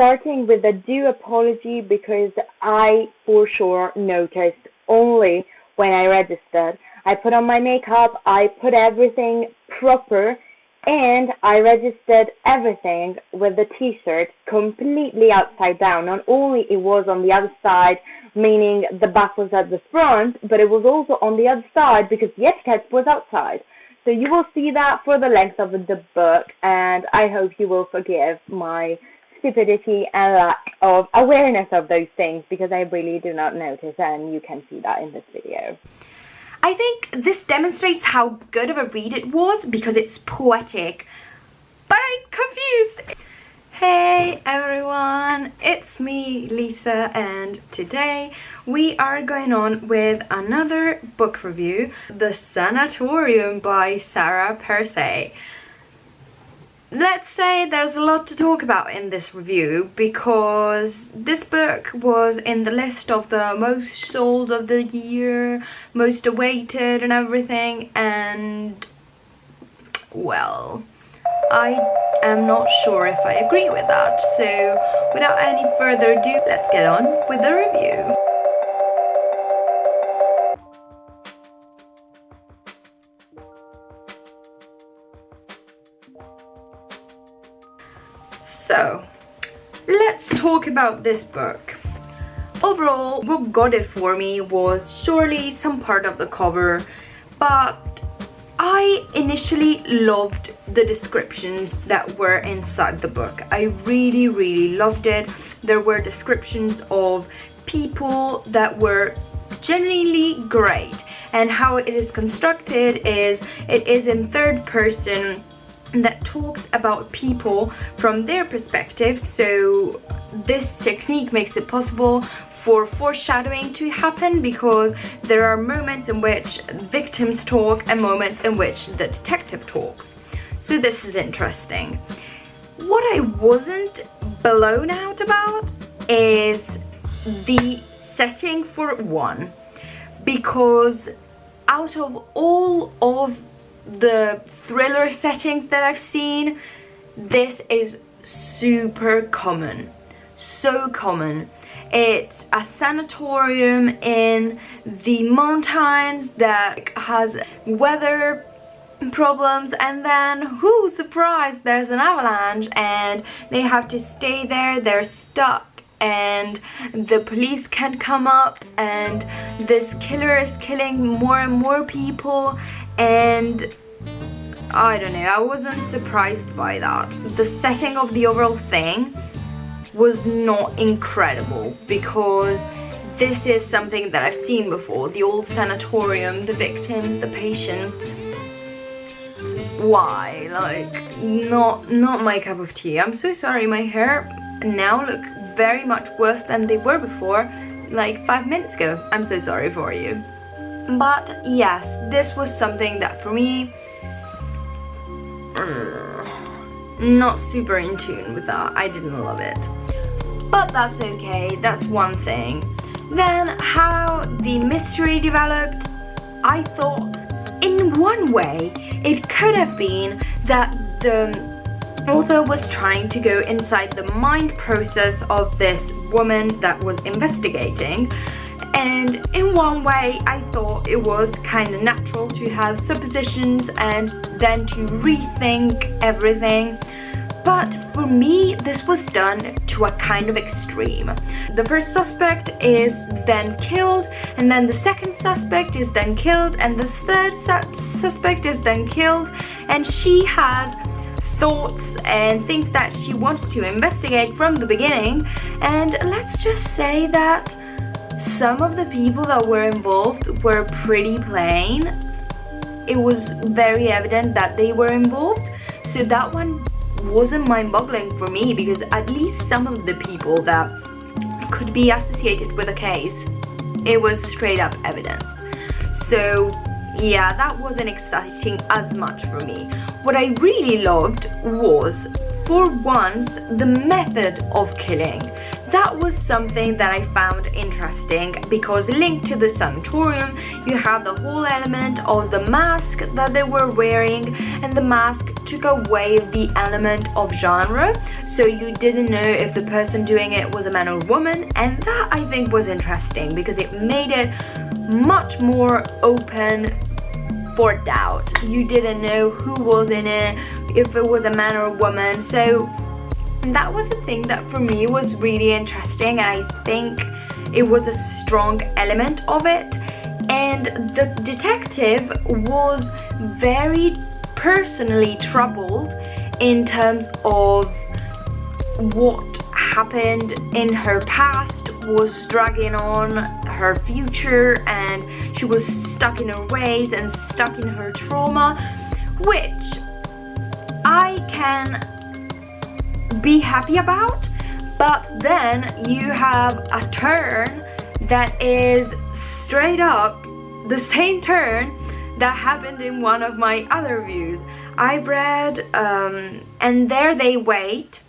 Starting with a due apology because I for sure noticed only when I registered. I put on my makeup, I put everything proper, and I registered everything with the t-shirt completely upside down. Not only it was on the other side, meaning the back was at the front, but it was also on the other side because the etiquette was outside. So you will see that for the length of the book, and I hope you will forgive my stupidity and lack of awareness of those things because I really do not notice, and you can see that in this video. I think this demonstrates how good of a read it was because it's poetic, but I'm confused. Hey everyone, it's me, Lisa, and today we are going on with another book review, The Sanatorium by Sarah Pearse. Let's say there's a lot to talk about in this review because this book was in the list of the most sold of the year, most awaited and everything, and well, I am not sure if I agree with that. So without any further ado, let's get on with the review. So, let's talk about this book. Overall, what got it for me was surely some part of the cover, but I initially loved the descriptions that were inside the book. I really loved it. There were descriptions of people that were genuinely great, and how it is constructed is it is in third person that talks about people from their perspective, so this technique makes it possible for foreshadowing to happen because there are moments in which victims talk and moments in which the detective talks. So this is interesting. What I wasn't blown out about is the setting for one, because out of all of the thriller settings that I've seen, this is super common, so common. It's a sanatorium in the mountains that has weather problems, and then whoo, surprise, there's an avalanche and they have to stay there, they're stuck, and the police can't come up, and this killer is killing more and more people. And I don't know, I wasn't surprised by that. The setting of the overall thing was not incredible because this is something that I've seen before. The old sanatorium, the victims, the patients. Why? Like, not my cup of tea. I'm so sorry, my hair now look very much worse than they were before, like 5 minutes ago. I'm so sorry for you. But yes, this was something that for me, not super in tune with that. I didn't love it. But that's okay, that's one thing. Then how the mystery developed, I thought in one way it could have been that the author was trying to go inside the mind process of this woman that was investigating. And in one way, I thought it was kind of natural to have suppositions and then to rethink everything. But for me, this was done to a kind of extreme. The first suspect is then killed, and then the second suspect is then killed, and the third suspect is then killed, and she has thoughts and things that she wants to investigate from the beginning. And let's just say that some of the people that were involved were pretty plain. It was very evident that they were involved, so that one wasn't mind-boggling for me because at least some of the people that could be associated with a case, it was straight up evidenced. So yeah, that wasn't exciting as much for me. What I really loved was, for once, the method of killing. that was something that I found interesting, because linked to the Sanatorium you have the whole element of the mask that they were wearing, and the mask took away the element of genre, so you didn't know if the person doing it was a man or woman, and that I think was interesting because it made it much more open for doubt. You didn't know who was in it, if it was a man or a woman, so that was the thing that for me was really interesting, and I think it was a strong element of it. And the detective was very personally troubled in terms of what happened in her past was dragging on her future, and she was stuck in her ways and stuck in her trauma, which I can be happy about. But then you have a turn that is straight up the same turn that happened in one of my other reviews. I've read And There They Wait,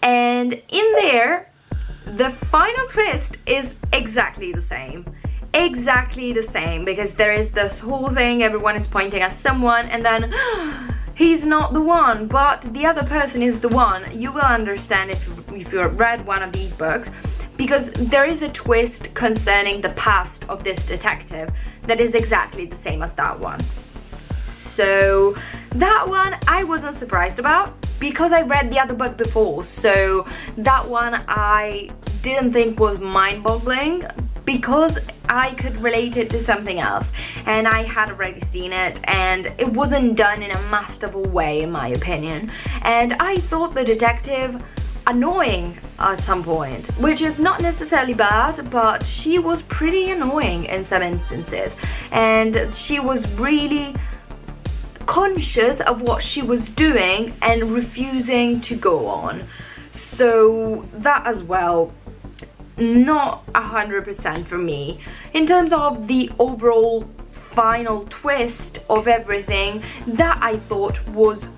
and in there the final twist is exactly the same. Exactly the same, because there is this whole thing, everyone is pointing at someone, and then he's not the one, but the other person is the one. You will understand if you've read one of these books, because there is a twist concerning the past of this detective that is exactly the same as that one. So that one I wasn't surprised about, because I read the other book before, so that one I didn't think was mind-boggling, because I could relate it to something else, and I had already seen it, and it wasn't done in a masterful way in my opinion, and I thought the detective annoying at some point, which is not necessarily bad, but she was pretty annoying in some instances, and she was really conscious of what she was doing and refusing to go on. So that as well, not 100% for me. In terms of the overall final twist of everything, that I thought was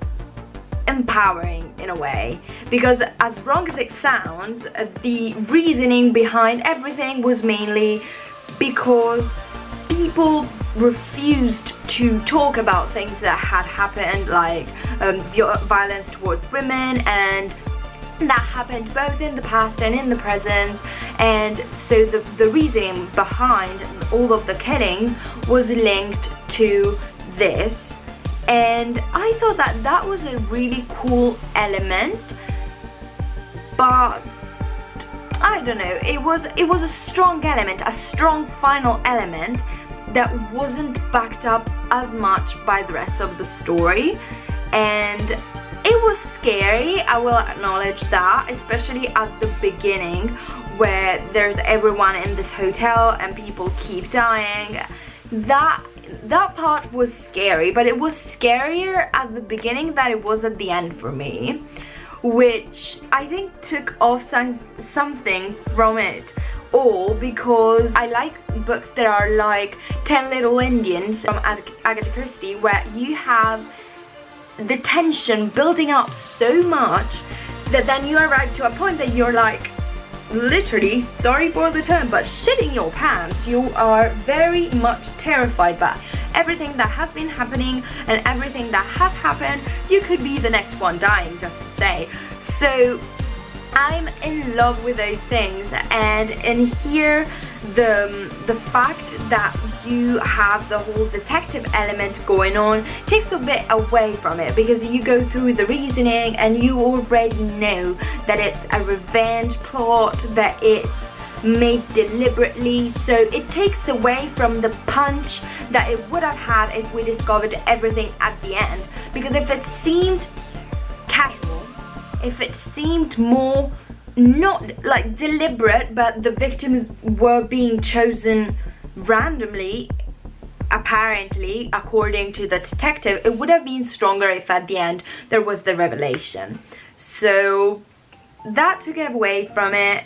empowering in a way, because as wrong as it sounds, the reasoning behind everything was mainly because people refused to talk about things that had happened, like the violence towards women, and that happened both in the past and in the present, and so the reason behind all of the killings was linked to this, and I thought that that was a really cool element, but I don't know, it was a strong element, a strong final element that wasn't backed up as much by the rest of the story, and it was scary, I will acknowledge that, especially at the beginning where there's everyone in this hotel and people keep dying. That part was scary, but it was scarier at the beginning than it was at the end for me, which I think took off something from it all, because I like books that are like 10 Little Indians from Agatha Christie, where you have the tension building up so much that then you arrive to a point that you're like, literally, sorry for the term, but shitting your pants. You are very much terrified by everything that has been happening and everything that has happened. You could be the next one dying, just to say. So I'm in love with those things, and in here the fact that you have the whole detective element going on takes a bit away from it, because you go through the reasoning and you already know that it's a revenge plot, that it's made deliberately, so it takes away from the punch that it would have had if we discovered everything at the end. Because if it seemed casual, if it seemed more not like deliberate, but the victims were being chosen randomly, apparently, according to the detective, it would have been stronger if at the end there was the revelation. So that took it away from it.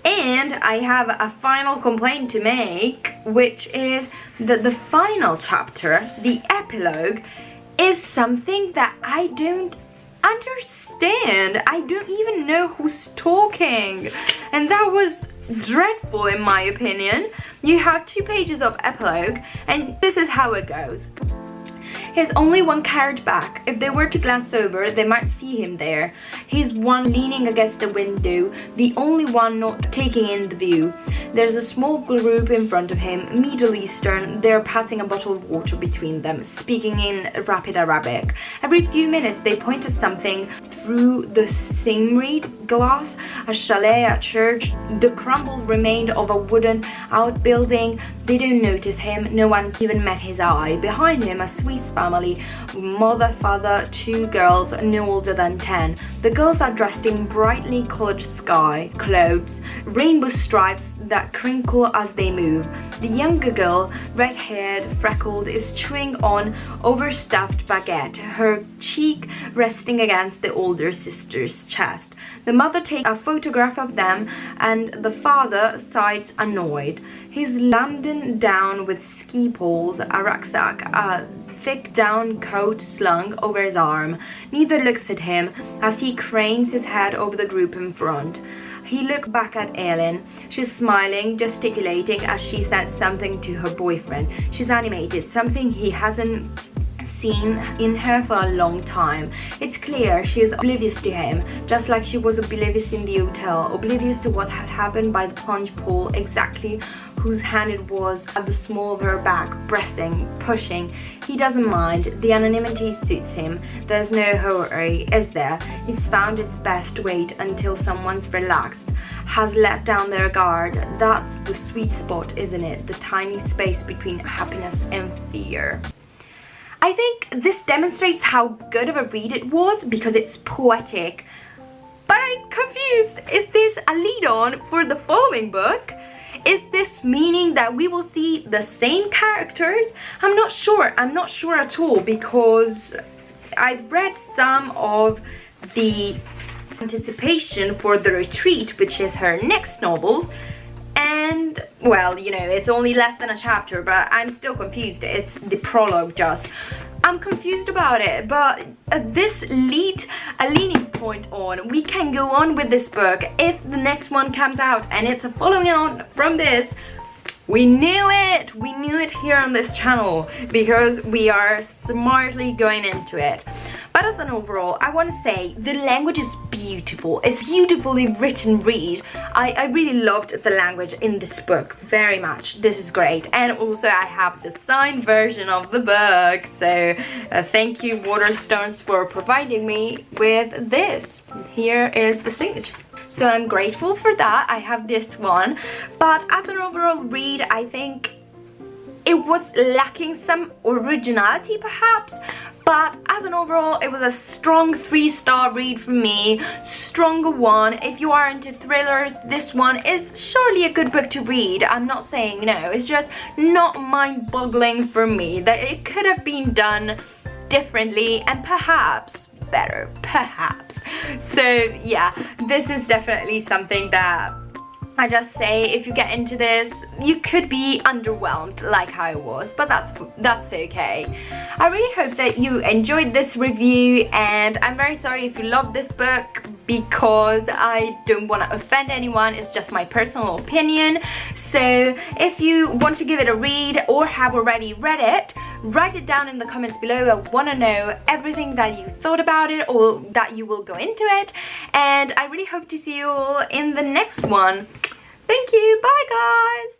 And I have a final complaint to make, which is that the final chapter, the epilogue, is something that I don't understand. I don't even know who's talking. and that was dreadful in my opinion. You have 2 pages of epilogue, and this is how it goes. He's only one carriage back. If they were to glance over, they might see him there. He's one leaning against the window, the only one not taking in the view. There's a small group in front of him, Middle Eastern. They're passing a bottle of water between them, speaking in rapid Arabic. Every few minutes they point at something through the same-reed glass, a chalet, a church, the crumbled remain of a wooden outbuilding. They don't notice him, no one's even met his eye. Behind him, a Swiss family, mother, father, 2 girls, no older than 10. The girls are dressed in brightly colored sky clothes, rainbow stripes that crinkle as they move. The younger girl, red-haired, freckled, is chewing on overstuffed baguette, her cheek resting against the older sister's chest. The mother takes a photograph of them, and the father sides annoyed. He's laden down with ski poles, a rucksack, a thick down coat slung over his arm. Neither looks at him as he cranes his head over the group in front. He looks back at Ellen. She's smiling, gesticulating as she says something to her boyfriend. She's animated, something he hasn't seen in her for a long time. It's clear she is oblivious to him, just like she was oblivious in the hotel, oblivious to what had happened by the plunge pool, exactly whose hand it was at the small of her back, pressing, pushing. He doesn't mind. The anonymity suits him. There's no hurry, is there? He's found his best wait until someone's relaxed, has let down their guard. That's the sweet spot, isn't it? The tiny space between happiness and fear. I think this demonstrates how good of a read it was because it's poetic. But I'm confused. Is this a lead-on for the following book? Is this meaning that we will see the same characters? I'm not sure. I'm not sure at all because I've read some of the anticipation for The Retreat, which is her next novel. And, well, you know, it's only less than a chapter, but I'm still confused. It's the prologue just. I'm confused about it, but this leads a leaning point on. We can go on with this book if the next one comes out and it's a following on from this. We knew it! We knew it here on this channel because we are smartly going into it. But as an overall, I want to say the language is beautiful. It's beautifully written read. I really loved the language in this book very much. This is great. And also I have the signed version of the book. So thank you Waterstones for providing me with this. Here is the signature. So I'm grateful for that. I have this one. But as an overall read, I think it was lacking some originality perhaps. But as an overall, it was a strong 3-star read for me. Stronger one. If you are into thrillers, this one is surely a good book to read. I'm not saying no. It's just not mind-boggling for me. That it could have been done differently and perhaps better. Perhaps. So yeah, this is definitely something that I just say if you get into this, you could be underwhelmed like I was, but that's okay. I really hope that you enjoyed this review, and I'm very sorry if you love this book because I don't want to offend anyone. It's just my personal opinion. So if you want to give it a read or have already read it, write it down in the comments below. I want to know everything that you thought about it or that you will go into it. And I really hope to see you all in the next one. Thank you. Bye, guys.